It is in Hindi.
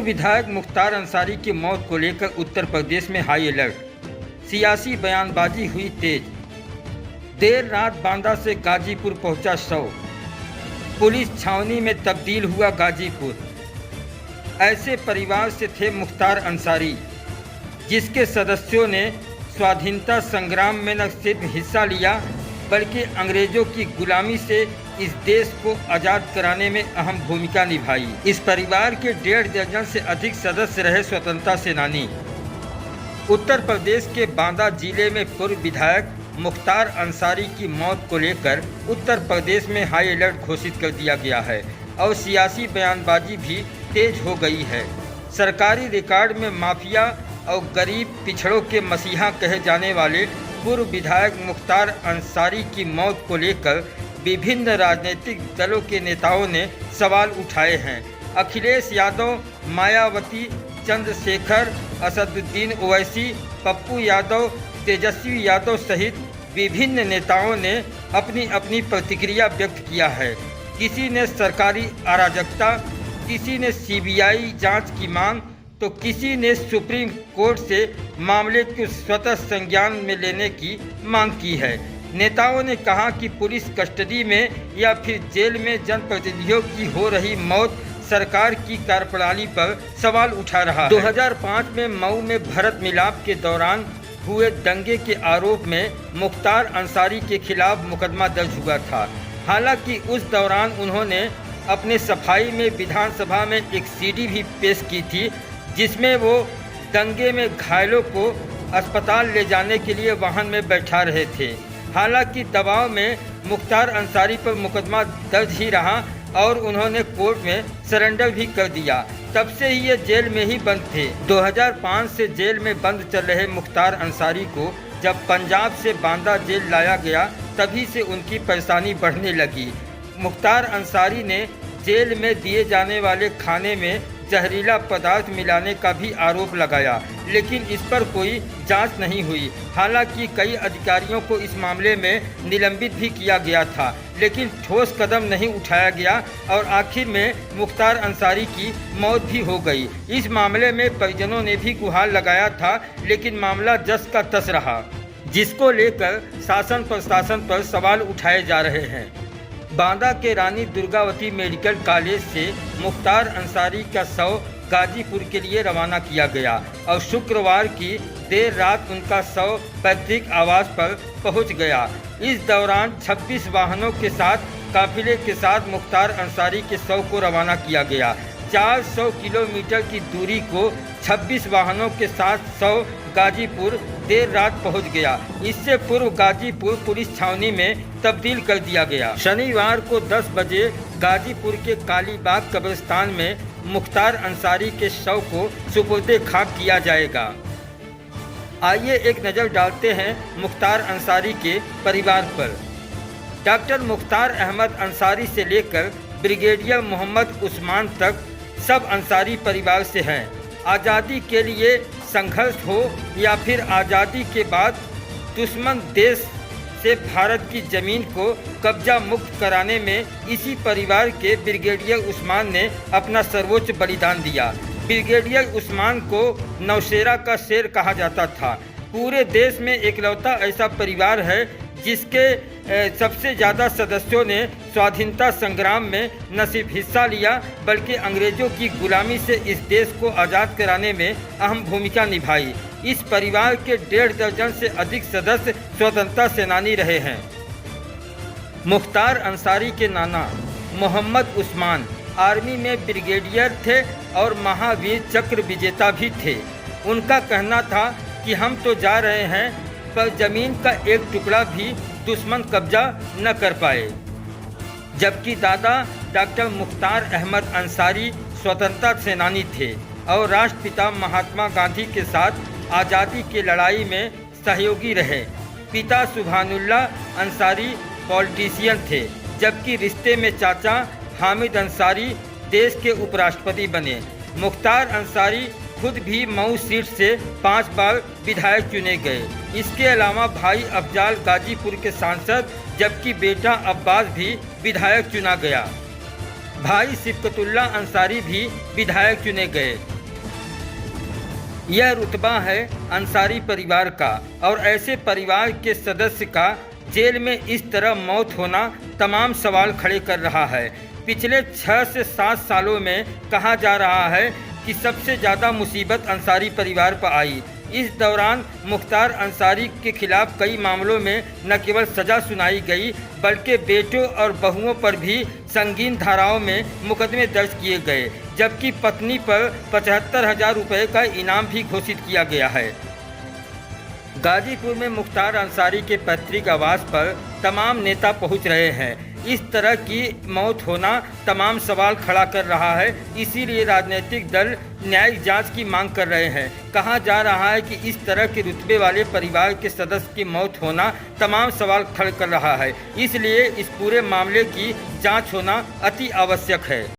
विधायक मुख्तार अंसारी की मौत को लेकर उत्तर प्रदेश में हाई अलर्ट। सियासी बयानबाजी हुई तेज। देर रात बांदा से गाजीपुर पहुंचा शव। पुलिस छावनी में तब्दील हुआ गाजीपुर। ऐसे परिवार से थे मुख्तार अंसारी, जिसके सदस्यों ने स्वाधीनता संग्राम में न सिर्फ हिस्सा लिया बल्कि अंग्रेजों की गुलामी से इस देश को आज़ाद कराने में अहम भूमिका निभाई। इस परिवार के 1.5 दर्जन से अधिक सदस्य रहे स्वतंत्रता सेनानी। उत्तर प्रदेश के बांदा जिले में पूर्व विधायक मुख्तार अंसारी की मौत को लेकर उत्तर प्रदेश में हाई अलर्ट घोषित कर दिया गया है और सियासी बयानबाजी भी तेज हो गई है। सरकारी रिकॉर्ड में माफिया और गरीब पिछड़ों के मसीहा कहे जाने वाले पूर्व विधायक मुख्तार अंसारी की मौत को लेकर विभिन्न राजनीतिक दलों के नेताओं ने सवाल उठाए हैं। अखिलेश यादव, मायावती, चंद्रशेखर, असदुद्दीन ओवैसी, पप्पू यादव, तेजस्वी यादव सहित विभिन्न नेताओं ने अपनी अपनी प्रतिक्रिया व्यक्त किया है। किसी ने सरकारी अराजकता, किसी ने सीबीआई जांच की मांग, तो किसी ने सुप्रीम कोर्ट से मामले को स्वतः संज्ञान में लेने की मांग की है। नेताओं ने कहा कि पुलिस कस्टडी में या फिर जेल में जनप्रतिनिधियों की हो रही मौत सरकार की कार्यप्रणाली पर सवाल उठा रहा है। 2005 में मऊ में भरत मिलाप के दौरान हुए दंगे के आरोप में मुख्तार अंसारी के खिलाफ मुकदमा दर्ज हुआ था। हालांकि उस दौरान उन्होंने अपने सफाई में विधानसभा में एक सीडी भी पेश की थी, जिसमें वो दंगे में घायलों को अस्पताल ले जाने के लिए वाहन में बैठा रहे थे। हालांकि दबाव में मुख्तार अंसारी पर मुकदमा दर्ज ही रहा और उन्होंने कोर्ट में सरेंडर भी कर दिया। तब से ही ये जेल में ही बंद थे। 2005 से जेल में बंद चल रहे मुख्तार अंसारी को जब पंजाब से बांदा जेल लाया गया, तभी से उनकी परेशानी बढ़ने लगी। मुख्तार अंसारी ने जेल में दिए जाने वाले खाने में जहरीला पदार्थ मिलाने का भी आरोप लगाया, लेकिन इस पर कोई जांच नहीं हुई। हालांकि कई अधिकारियों को इस मामले में निलंबित भी किया गया था, लेकिन ठोस कदम नहीं उठाया गया और आखिर में मुख्तार अंसारी की मौत भी हो गई। इस मामले में परिजनों ने भी गुहार लगाया था, लेकिन मामला जस का तस रहा, जिसको लेकर शासन प्रशासन पर सवाल उठाए जा रहे हैं। बांदा के रानी दुर्गावती मेडिकल कॉलेज से मुख्तार अंसारी का शव गाजीपुर के लिए रवाना किया गया और शुक्रवार की देर रात उनका शव पैतृक आवास पर पहुंच गया। इस दौरान 26 वाहनों के साथ काफिले के साथ मुख्तार अंसारी के शव को रवाना किया गया। 400 किलोमीटर की दूरी को 26 वाहनों के साथ शव गाजीपुर देर रात पहुंच गया। इससे पूर्व गाजीपुर पुलिस छावनी में तब्दील कर दिया गया। शनिवार को 10 बजे गाजीपुर के कालीबाग कब्रिस्तान में मुख्तार अंसारी के शव को सुपुर्दे खाक किया जाएगा। आइए एक नज़र डालते हैं मुख्तार अंसारी के परिवार पर। डॉक्टर मुख्तार अहमद अंसारी से लेकर ब्रिगेडियर मोहम्मद उस्मान तक सब अंसारी परिवार से हैं। आज़ादी के लिए संघर्ष हो या फिर आज़ादी के बाद दुश्मन देश से भारत की ज़मीन को कब्जा मुक्त कराने में इसी परिवार के ब्रिगेडियर उस्मान ने अपना सर्वोच्च बलिदान दिया। ब्रिगेडियर उस्मान को नौशेरा का शेर कहा जाता था। पूरे देश में इकलौता ऐसा परिवार है जिसके सबसे ज़्यादा सदस्यों ने स्वाधीनता संग्राम में न सिर्फ हिस्सा लिया बल्कि अंग्रेज़ों की गुलामी से इस देश को आज़ाद कराने में अहम भूमिका निभाई। इस परिवार के 1.5 दर्जन से अधिक सदस्य स्वतंत्रता सेनानी रहे हैं। मुख्तार अंसारी के नाना मोहम्मद उस्मान आर्मी में ब्रिगेडियर थे और महावीर चक्र विजेता भी थे। उनका कहना था कि हम तो जा रहे हैं पर ज़मीन का एक टुकड़ा भी दुश्मन कब्जा न कर पाए। जबकि दादा डॉक्टर मुख्तार अहमद अंसारी स्वतंत्रता सेनानी थे और राष्ट्रपिता महात्मा गांधी के साथ आज़ादी की लड़ाई में सहयोगी रहे। पिता सुभानुल्लाह अंसारी पॉलिटिशियन थे, जबकि रिश्ते में चाचा हामिद अंसारी देश के उपराष्ट्रपति बने। मुख्तार अंसारी खुद भी मऊ सीट से 5 बार विधायक चुने गए। इसके अलावा भाई अफजाल गाजीपुर के सांसद, जबकि बेटा अब्बास भी विधायक चुना गया। भाई सिफकतुल्लाह अंसारी भी विधायक चुने गए। यह रुतबा है अंसारी परिवार का और ऐसे परिवार के सदस्य का जेल में इस तरह मौत होना तमाम सवाल खड़े कर रहा है। पिछले 6 से 7 सालों में कहा जा रहा है कि सबसे ज़्यादा मुसीबत अंसारी परिवार पर आई। इस दौरान मुख्तार अंसारी के खिलाफ कई मामलों में न केवल सज़ा सुनाई गई बल्कि बेटों और बहुओं पर भी संगीन धाराओं में मुकदमे दर्ज किए गए, जबकि पत्नी पर 75,000 रुपये का इनाम भी घोषित किया गया है। गाजीपुर में मुख्तार अंसारी के पैतृक आवास पर तमाम नेता पहुंच रहे हैं। इस तरह की मौत होना तमाम सवाल खड़ा कर रहा है, इसीलिए राजनीतिक दल न्यायिक जांच की मांग कर रहे हैं। कहा जा रहा है कि इस तरह के रुतबे वाले परिवार के सदस्य की मौत होना तमाम सवाल खड़े कर रहा है, इसलिए इस पूरे मामले की जांच होना अति आवश्यक है।